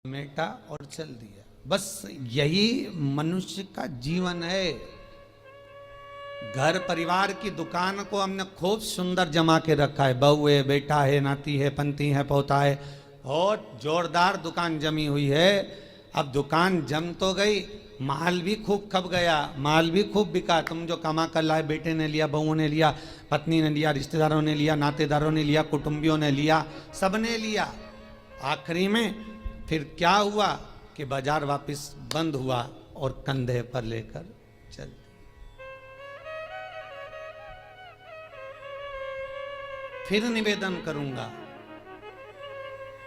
Meta और चल दिया। बस यही मनुष्य का जीवन है। घर परिवार की दुकान को हमने खूब सुंदर जमा के रखा है, बहू है, बेटा है, नाती है, पंती है, पोता है, और जोरदार दुकान जमी हुई है। अब दुकान जम तो गई, माल भी खूब खप गया, माल भी खूब बिका। तुम जो कमा कर लाए, बेटे ने लिया, बहुओं ने लिया, पत्नी ने लिया, रिश्तेदारों ने लिया, नातेदारों ने लिया, कुटुंबियों ने लिया, सबने लिया। आखिरी में फिर क्या हुआ कि बाजार वापस बंद हुआ और कंधे पर लेकर चल। फिर निवेदन करूंगा,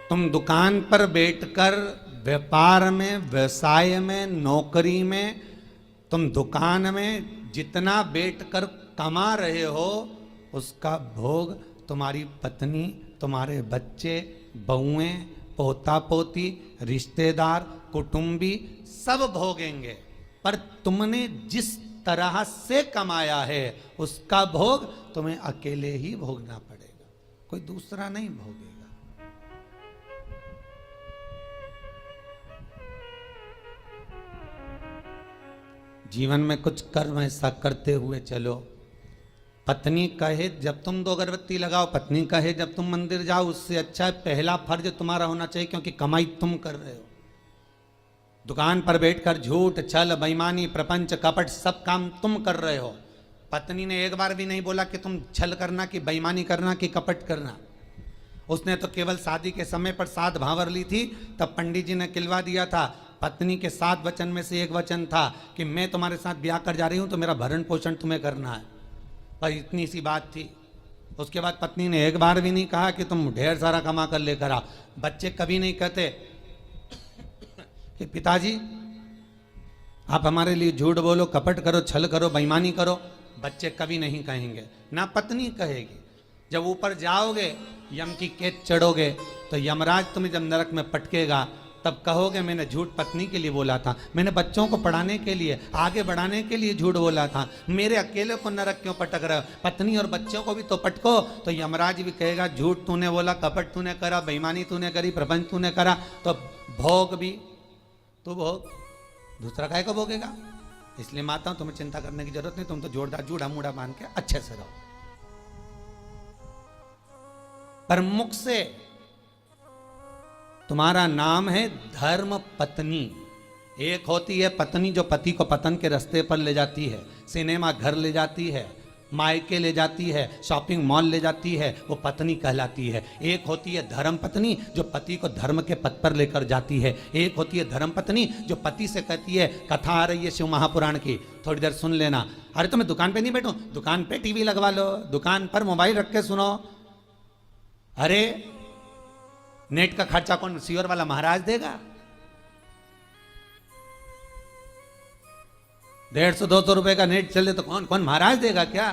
तुम दुकान पर बैठकर व्यापार में, व्यवसाय में, नौकरी में, तुम दुकान में जितना बैठकर कमा रहे हो उसका भोग तुम्हारी पत्नी, तुम्हारे बच्चे, बहुएं, पोता पोती, रिश्तेदार, कुटुंबी सब भोगेंगे। पर तुमने जिस तरह से कमाया है उसका भोग तुम्हें अकेले ही भोगना पड़ेगा, कोई दूसरा नहीं भोगेगा। जीवन में कुछ कर्म ऐसा करते हुए चलो। पत्नी कहे जब तुम 2 अगरबत्ती लगाओ, पत्नी कहे जब तुम मंदिर जाओ, उससे अच्छा है पहला फर्ज तुम्हारा होना चाहिए, क्योंकि कमाई तुम कर रहे हो। दुकान पर बैठकर झूठ, छल, बेईमानी, प्रपंच, कपट सब काम तुम कर रहे हो। पत्नी ने एक बार भी नहीं बोला कि तुम छल करना, कि बेईमानी करना, कि कपट करना। उसने तो केवल शादी के समय पर 7 भावर ली थी, तब पंडित जी ने किलवा दिया था। पत्नी के 7 वचन में से एक वचन था कि मैं तुम्हारे साथ ब्याह कर जा रही हूं तो मेरा भरण पोषण तुम्हें करना है। पर इतनी सी बात थी। उसके बाद पत्नी ने एक बार भी नहीं कहा कि तुम ढेर सारा कमा कर लेकर आओ। बच्चे कभी नहीं कहते कि पिताजी आप हमारे लिए झूठ बोलो, कपट करो, छल करो, बेईमानी करो। बच्चे कभी नहीं कहेंगे, ना पत्नी कहेगी। जब ऊपर जाओगे, यम की कैद चढ़ोगे, तो यमराज तुम्हें जब नरक में पटकेगा तब कहोगे मैंने झूठ पत्नी के लिए बोला था, मैंने बच्चों को पढ़ाने के लिए, आगे बढ़ाने के लिए झूठ बोला था, मेरे अकेले को नरक क्यों पटक रहे हो? पत्नी और बच्चों को भी तो पटको। तो यमराज भी कहेगा झूठ तूने बोला, कपट तूने करा, बेईमानी तूने करी, प्रपंच तूने करा, तो भोग भी तू भोग, दूसरा काहे को भोगेगा? इसलिए माता तुम्हें चिंता करने की जरूरत नहीं, तुम तो जोरदार जूढ़ा मूढ़ा बांध के अच्छे से रहो। पर मुख से तुम्हारा नाम है धर्म पत्नी। एक होती है पत्नी जो पति को पतन के रास्ते पर ले जाती है, सिनेमा घर ले जाती है, मायके ले जाती है, शॉपिंग मॉल ले जाती है, वो पत्नी कहलाती है। एक होती है धर्म पत्नी जो पति को धर्म के पथ पर लेकर जाती है। एक होती है धर्म पत्नी जो पति से कहती है, कथा आ रही है शिव महापुराण की, थोड़ी देर सुन लेना। अरे तो मैं दुकान पे नहीं बैठूं, दुकान पे टीवी लगवा लो, दुकान पर मोबाइल रख के सुनो। अरे नेट का खर्चा कौन सीवर वाला महाराज देगा? 150-200 रुपए का नेट चले तो कौन कौन महाराज देगा क्या?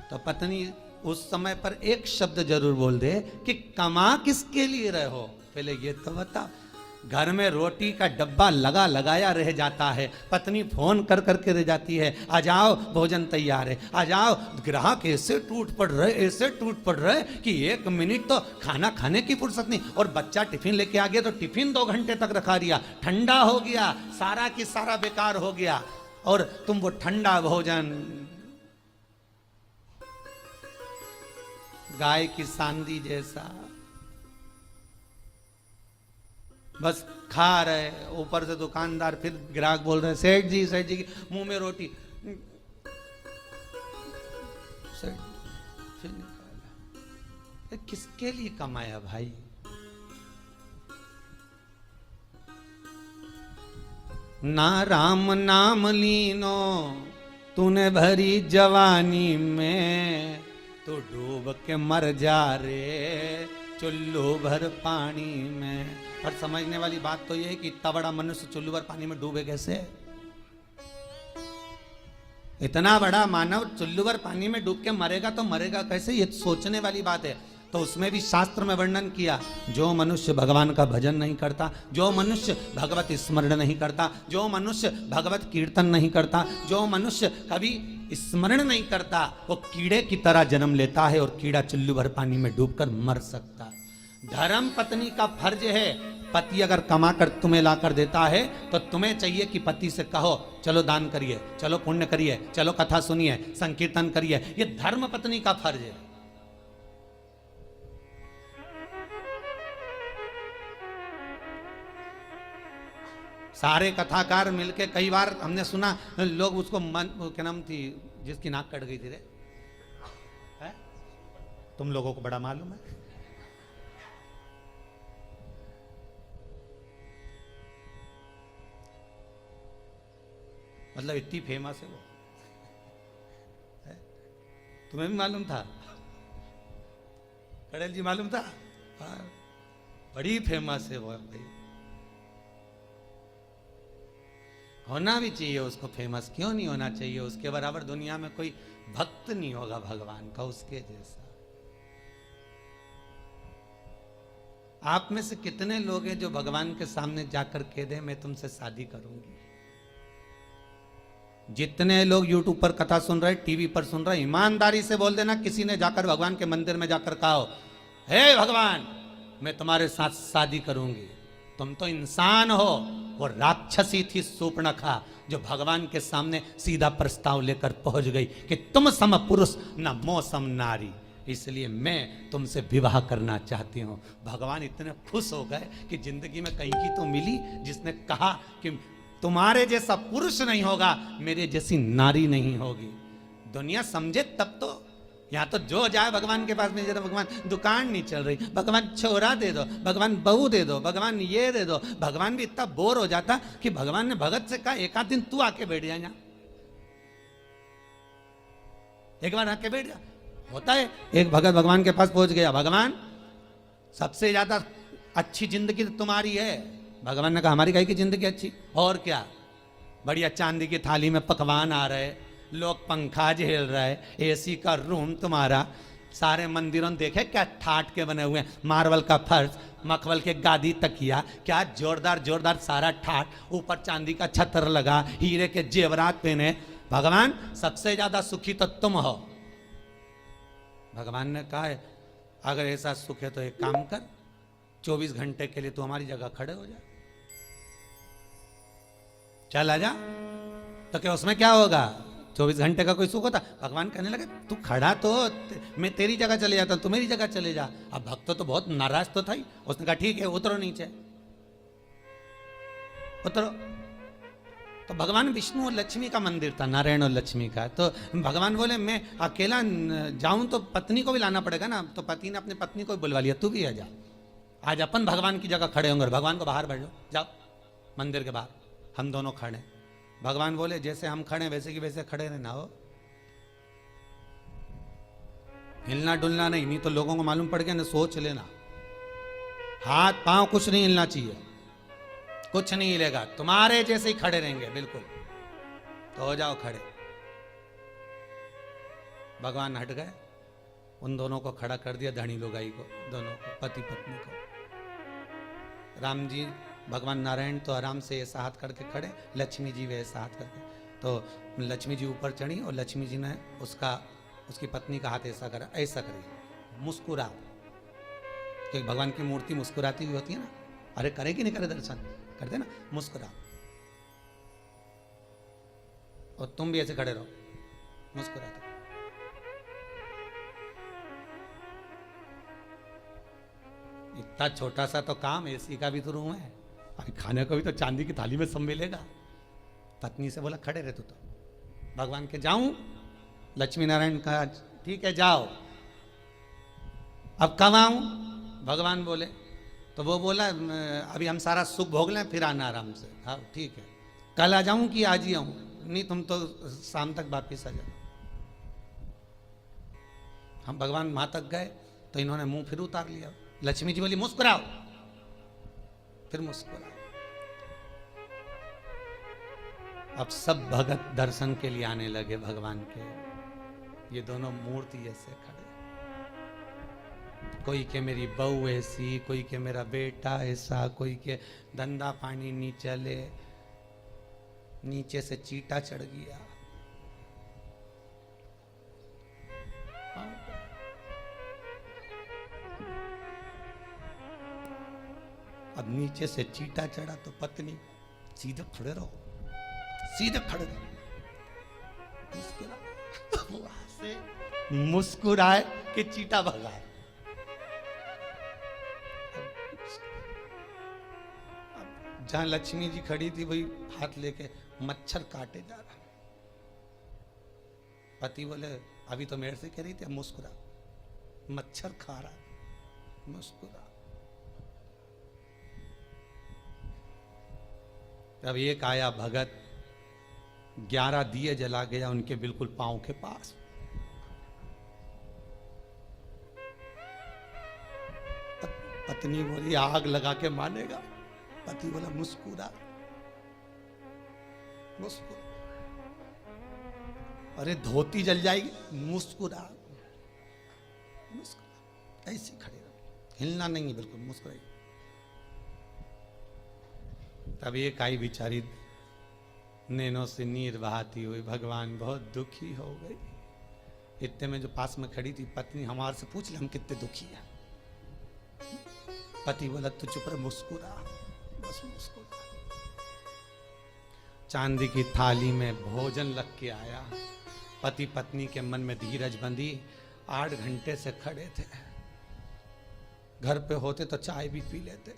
तो पत्नी उस समय पर एक शब्द जरूर बोल दे कि कमा किसके लिए रहे हो, पहले ये तो बता। घर में रोटी का डब्बा लगा लगाया रह जाता है, पत्नी फोन कर करके रह जाती है, आ जाओ भोजन तैयार है, आ जाओ। ग्राहक ऐसे टूट पड़ रहे, ऐसे टूट पड़ रहे कि 1 मिनट तो खाना खाने की फुर्सत नहीं। और बच्चा टिफिन लेके आ गया तो टिफिन 2 घंटे तक रखा दिया, ठंडा हो गया, सारा की सारा बेकार हो गया। और तुम वो ठंडा भोजन गाय की सांदी जैसा बस खा रहे। ऊपर से दुकानदार, फिर ग्राहक बोल रहे सेठ जी मुंह में रोटी, सेठ फिर निकाला। किसके लिए कमाया भाई? ना राम नाम लीनो तूने भरी जवानी में, तो डूब के मर जा रे चुल्लू भर पानी में। पर समझने वाली बात तो यह है कि इतना बड़ा मनुष्य चुल्लू भर पानी में डूबे कैसे? इतना बड़ा मानव चुल्लू भर पानी में डूब के मरेगा तो मरेगा कैसे? ये सोचने वाली बात है। तो उसमें भी शास्त्र में वर्णन किया, जो मनुष्य भगवान का भजन नहीं करता, जो मनुष्य भगवत स्मरण नहीं करता, जो मनुष्य भगवत कीर्तन नहीं करता, जो मनुष्य कभी स्मरण नहीं करता, वो कीड़े की तरह जन्म लेता है और कीड़ा चुल्लू भर पानी में डूबकर मर सकता है। धर्म पत्नी का फर्ज है पति अगर कमा कर तुम्हें ला कर देता है तो तुम्हें चाहिए कि पति से कहो चलो दान करिए, चलो पुण्य करिए, चलो कथा सुनिए, संकीर्तन करिए। ये धर्म पत्नी का फर्ज है। सारे कथाकार मिलके, कई बार हमने सुना लोग उसको क्या नाम थी जिसकी नाक कट गई थी रे, है? तुम लोगों को बड़ा मालूम है। मतलब इतनी फेमस है वो, है? तुम्हें भी मालूम था? कड़ेल जी मालूम था? हाँ, बड़ी फेमस है वो भाई। होना भी चाहिए उसको फेमस, क्यों नहीं होना चाहिए? उसके बराबर दुनिया में कोई भक्त नहीं होगा भगवान का उसके जैसा। आप में से कितने लोग हैं जो भगवान के सामने जाकर कह दे मैं तुमसे शादी करूंगी? जितने लोग यूट्यूब पर कथा सुन रहे, टीवी पर सुन रहे, ईमानदारी से बोल देना किसी ने जाकर भगवान के मंदिर में जाकर कहा हो हे भगवान मैं तुम्हारे साथ शादी करूंगी। तुम तो इंसान हो, वो राक्षसी थी सूर्पणखा जो भगवान के सामने सीधा प्रस्ताव लेकर पहुंच गई कि तुम सम पुरुष न मो सम नारी, इसलिए मैं तुमसे विवाह करना चाहती हूँ। भगवान इतने खुश हो गए कि जिंदगी में कहीं की तो मिली जिसने कहा कि तुम्हारे जैसा पुरुष नहीं होगा, मेरे जैसी नारी नहीं होगी। दुनिया समझे तब तो। यहाँ तो जो जाए भगवान के पास में, जरा भगवान दुकान नहीं चल रही, भगवान छोरा दे दो, भगवान बहू दे दो, भगवान ये दे दो। भगवान भी इतना बोर हो जाता कि भगवान ने भगत से कहा एक आध दिन तू आके बैठ जा, एक बार आके बैठ जा। होता है एक भगत भगवान के पास पहुंच गया, भगवान सबसे ज्यादा अच्छी जिंदगी तो तुम्हारी है। भगवान ने कहा हमारी काहे की जिंदगी अच्छी, और क्या, बढ़िया चांदी की थाली में पकवान आ रहे, लोग पंखा झेल रहे, एसी का रूम तुम्हारा, सारे मंदिरों में देखे क्या ठाट के बने हुए, मार्बल का फर्श, मखमल के गादी तकिया, क्या जोरदार जोरदार सारा ठाट, ऊपर चांदी का छतर लगा, हीरे के जेवरात पहने। भगवान सबसे ज्यादा सुखी तो तुम हो। भगवान ने कहा है अगर ऐसा सुख है तो एक काम कर, 24 घंटे के लिए तू हमारी जगह खड़े हो जा, चल आजा। तो क्या उसमें क्या होगा, 24 घंटे का कोई सुख होता? भगवान कहने लगे तू खड़ा तो मैं तेरी जगह चले जाता, तू मेरी जगह चले जा। अब भक्त तो बहुत नाराज तो था ही, उसने कहा ठीक है उतरो नीचे, उतरो। तो भगवान विष्णु और लक्ष्मी का मंदिर था, नारायण और लक्ष्मी का। तो भगवान बोले मैं अकेला जाऊं तो पत्नी को भी लाना पड़ेगा ना, तो पति ने अपनी पत्नी को बुलवा लिया, तू भी आ जा, आज अपन भगवान की जगह खड़े होंगे। भगवान को बाहर बैठो, जाओ मंदिर के बाहर, हम दोनों खड़े। भगवान बोले जैसे हम खड़े वैसे की वैसे खड़े रहना हो, हिलना डुलना नहीं, नहीं तो लोगों को मालूम पड़ गया ना, सोच लेना। हाथ पांव कुछ नहीं हिलना चाहिए, कुछ नहीं हिलेगा, तुम्हारे जैसे ही खड़े रहेंगे बिल्कुल। तो हो जाओ खड़े। भगवान हट गए, उन दोनों को खड़ा कर दिया, धनी लोगाई को, दोनों को, पति पत्नी को। राम जी भगवान नारायण तो आराम से ऐसा हाथ करके खड़े, लक्ष्मी जी वैसा हाथ करके। तो लक्ष्मी जी ऊपर चढ़ी और लक्ष्मी जी ने उसकी पत्नी का हाथ ऐसा करा, ऐसा करिए, मुस्कुरा, क्योंकि भगवान की मूर्ति मुस्कुराती हुई होती है ना। अरे करे कि नहीं करे दर्शन, करते ना, मुस्कुरा। और तुम भी ऐसे खड़े रहो, मुस्कुराते। इतना छोटा सा तो काम, एसी का भी तो रूम है, अभी खाने को भी तो चांदी की थाली में सब मिलेगा। पत्नी से बोला खड़े रहे तू तो। भगवान के जाऊं, लक्ष्मी नारायण कहा ठीक है जाओ। अब कब आऊं? भगवान बोले, तो वो बोला अभी हम सारा सुख भोग लें फिर आना आराम से। हाँ ठीक है, कल आ जाऊं कि आज ही आऊं? नहीं तुम तो शाम तक वापिस आ जाओ। हम भगवान वहां तक गए तो इन्होंने मुंह फिर उतार लिया। लक्ष्मी जी बोली मुस्कुराओ, फिर मुस्कुराओ। अब सब भगत दर्शन के लिए आने लगे भगवान के। ये दोनों मूर्ति ऐसे खड़े, कोई के मेरी बहू ऐसी, कोई के मेरा बेटा ऐसा, कोई के धंधा पानी नहीं चले, नीचे से चीटा चढ़ गया। अब नीचे से चीटा चढ़ा तो पत्नी सीधे खड़े रहो, सीधे खड़े रहो, वहां से मुस्कुराए कि चीटा भगाए। जहां लक्ष्मी जी खड़ी थी वही हाथ लेके मच्छर काटे जा रहा। पति बोले अभी तो मेरे से कह रही थी, अब मुस्कुरा, मच्छर खा रहा, मुस्कुरा। तब एक आया भगत, 11 दिए जला गया उनके बिल्कुल पांव के पास। पत्नी बोली आग लगा के मानेगा। पति बोला मुस्कुरा, मुस्कुरा। अरे धोती जल जाएगी, मुस्कुरा, मुस्कुरा। ऐसे खड़े रहो, हिलना नहीं है, बिल्कुल मुस्कुराई। तब एक आई बेचारी नैनों से नीर बहाती हुई, भगवान बहुत दुखी हो गई। इतने में जो पास में खड़ी थी पत्नी, हमारे से पूछ ले हम कितने दुखी हैं। पति बोला तू चुप रह, मुस्कुरा, बस मुस्कुरा। चांदी की थाली में भोजन लग के आया। पति पत्नी के मन में धीरज बंधी। 8 घंटे से खड़े थे। घर पे होते तो चाय भी पी लेते,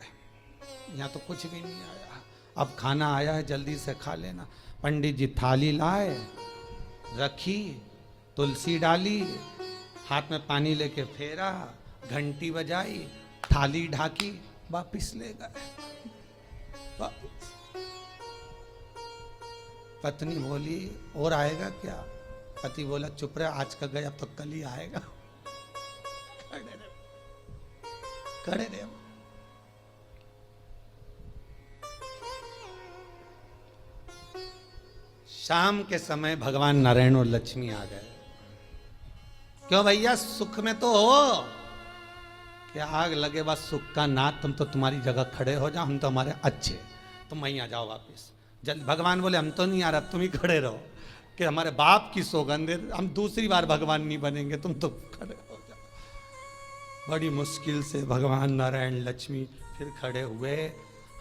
यहाँ तो कुछ भी नहीं आया। अब खाना आया है, जल्दी से खा लेना। पंडित जी थाली लाए, रखी, तुलसी डाली, हाथ में पानी लेके फेरा, घंटी बजाई, थाली ढाकी, वापिस ले गए। वापिस। पत्नी बोली और आएगा क्या? पति बोला चुप रहे, आज का गया अब तो कल ही आएगा। खड़े रहे। शाम के समय भगवान नारायण और लक्ष्मी आ गए। क्यों भैया सुख में तो हो, क्या आग लगे बस सुख का नाथ, तुम तो तुम्हारी जगह खड़े हो जाओ, हम तो हमारे अच्छे, तुम वहीं आ जाओ वापिस। जल्द भगवान बोले हम तो नहीं आ रहा, तुम ही खड़े रहो, कि हमारे बाप की सौगंध है, हम दूसरी बार भगवान नहीं बनेंगे, तुम तो खड़े हो जाओ। बड़ी मुश्किल से भगवान नारायण लक्ष्मी फिर खड़े हुए।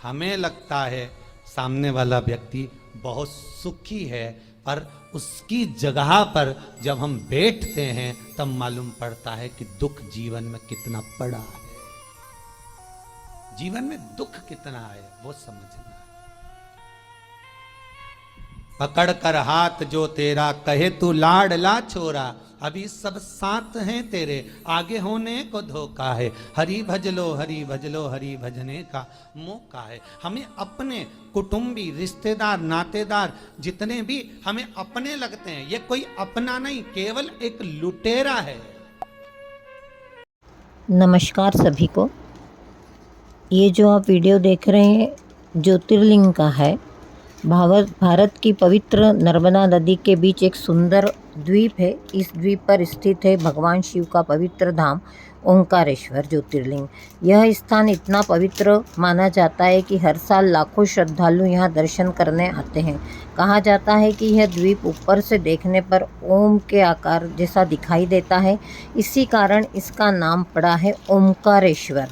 हमें लगता है सामने वाला व्यक्ति बहुत सुखी है, पर उसकी जगह पर जब हम बैठते हैं तब मालूम पड़ता है कि दुख जीवन में कितना पड़ा है, जीवन में दुख कितना है वो समझना है। पकड़ कर हाथ जो तेरा, कहे तू लाडला छोरा, अभी सब साथ हैं तेरे, आगे होने को धोखा है। हरि भजलो हरि भजलो, हरि भजने का मौका है। हमें अपने कुटुंबी, रिश्तेदार, नातेदार जितने भी हमें अपने लगते हैं, ये कोई अपना नहीं, केवल एक लुटेरा है। नमस्कार सभी को। ये जो आप वीडियो देख रहे हैं ज्योतिर्लिंग का है। भारत की पवित्र नर्मदा नदी के बीच एक सुंदर द्वीप है। इस द्वीप पर स्थित है भगवान शिव का पवित्र धाम ओंकारेश्वर ज्योतिर्लिंग। यह स्थान इतना पवित्र माना जाता है कि हर साल लाखों श्रद्धालु यहाँ दर्शन करने आते हैं। कहा जाता है कि यह द्वीप ऊपर से देखने पर ओम के आकार जैसा दिखाई देता है, इसी कारण इसका नाम पड़ा है ओंकारेश्वर।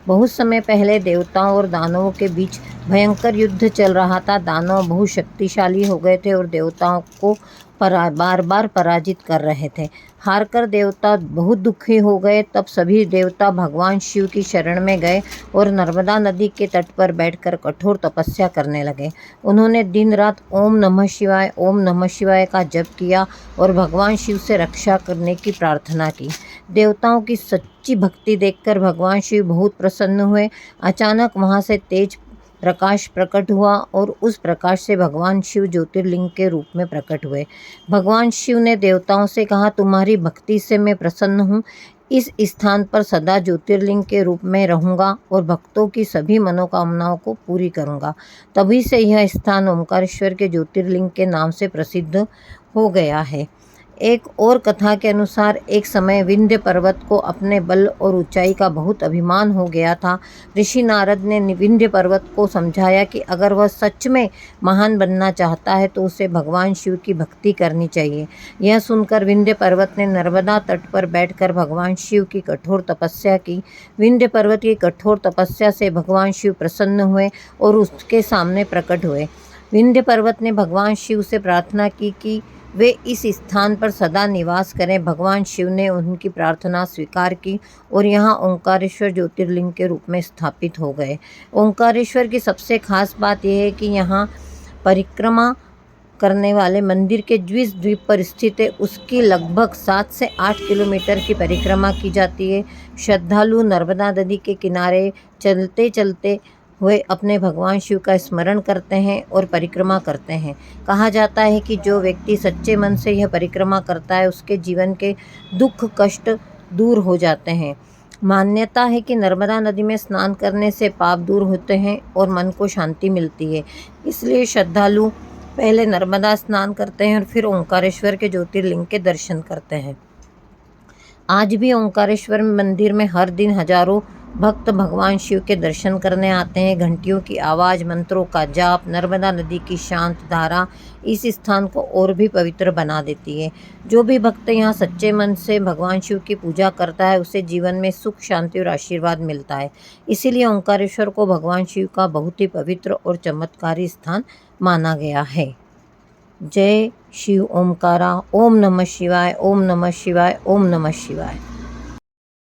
बहुत समय पहले देवताओं और दानवों के बीच भयंकर युद्ध चल रहा था। दानव बहुत शक्तिशाली हो गए थे और देवताओं को बार बार पराजित कर रहे थे। हारकर देवता बहुत दुखी हो गए। तब सभी देवता भगवान शिव की शरण में गए और नर्मदा नदी के तट पर बैठकर कठोर तपस्या करने लगे। उन्होंने दिन रात ओम नमः शिवाय का जप किया और भगवान शिव से रक्षा करने की प्रार्थना की। देवताओं की सच्ची भक्ति देखकर भगवान शिव बहुत प्रसन्न हुए। अचानक वहाँ से तेज प्रकाश प्रकट हुआ और उस प्रकाश से भगवान शिव ज्योतिर्लिंग के रूप में प्रकट हुए। भगवान शिव ने देवताओं से कहा, तुम्हारी भक्ति से मैं प्रसन्न हूँ। इस स्थान पर सदा ज्योतिर्लिंग के रूप में रहूँगा और भक्तों की सभी मनोकामनाओं को पूरी करूँगा। तभी से यह स्थान ओंकारेश्वर के ज्योतिर्लिंग के नाम से प्रसिद्ध हो गया है। एक और कथा के अनुसार एक समय विंध्य पर्वत को अपने बल और ऊंचाई का बहुत अभिमान हो गया था। ऋषि नारद ने विंध्य पर्वत को समझाया कि अगर वह सच में महान बनना चाहता है तो उसे भगवान शिव की भक्ति करनी चाहिए। यह सुनकर विंध्य पर्वत ने नर्मदा तट पर बैठकर भगवान शिव की कठोर तपस्या की। विंध्य पर्वत की कठोर तपस्या से भगवान शिव प्रसन्न हुए और उसके सामने प्रकट हुए। विंध्य पर्वत ने भगवान शिव से प्रार्थना की कि वे इस स्थान पर सदा निवास करें। भगवान शिव ने उनकी प्रार्थना स्वीकार की और यहाँ ओंकारेश्वर ज्योतिर्लिंग के रूप में स्थापित हो गए। ओंकारेश्वर की सबसे खास बात यह है कि यहाँ परिक्रमा करने वाले मंदिर के जिस द्वीप पर स्थित है उसकी लगभग 7 से 8 किलोमीटर की परिक्रमा की जाती है। श्रद्धालु नर्मदा नदी के किनारे चलते चलते वे अपने भगवान शिव का स्मरण करते हैं और परिक्रमा करते हैं। कहा जाता है कि जो व्यक्ति सच्चे मन से यह परिक्रमा करता है उसके जीवन के दुख कष्ट दूर हो जाते हैं। मान्यता है कि नर्मदा नदी में स्नान करने से पाप दूर होते हैं और मन को शांति मिलती है। इसलिए श्रद्धालु पहले नर्मदा स्नान करते हैं और फिर ओंकारेश्वर के ज्योतिर्लिंग के दर्शन करते हैं। आज भी ओंकारेश्वर मंदिर में हर दिन हजारों भक्त भगवान शिव के दर्शन करने आते हैं। घंटियों की आवाज़, मंत्रों का जाप, नर्मदा नदी की शांत धारा इस स्थान को और भी पवित्र बना देती है। जो भी भक्त यहाँ सच्चे मन से भगवान शिव की पूजा करता है उसे जीवन में सुख, शांति और आशीर्वाद मिलता है। इसीलिए ओंकारेश्वर को भगवान शिव का बहुत ही पवित्र और चमत्कारी स्थान माना गया है। जय शिव ओमकारा। ओम नमः शिवाय, ओम नमः शिवाय, ओम नमः शिवाय।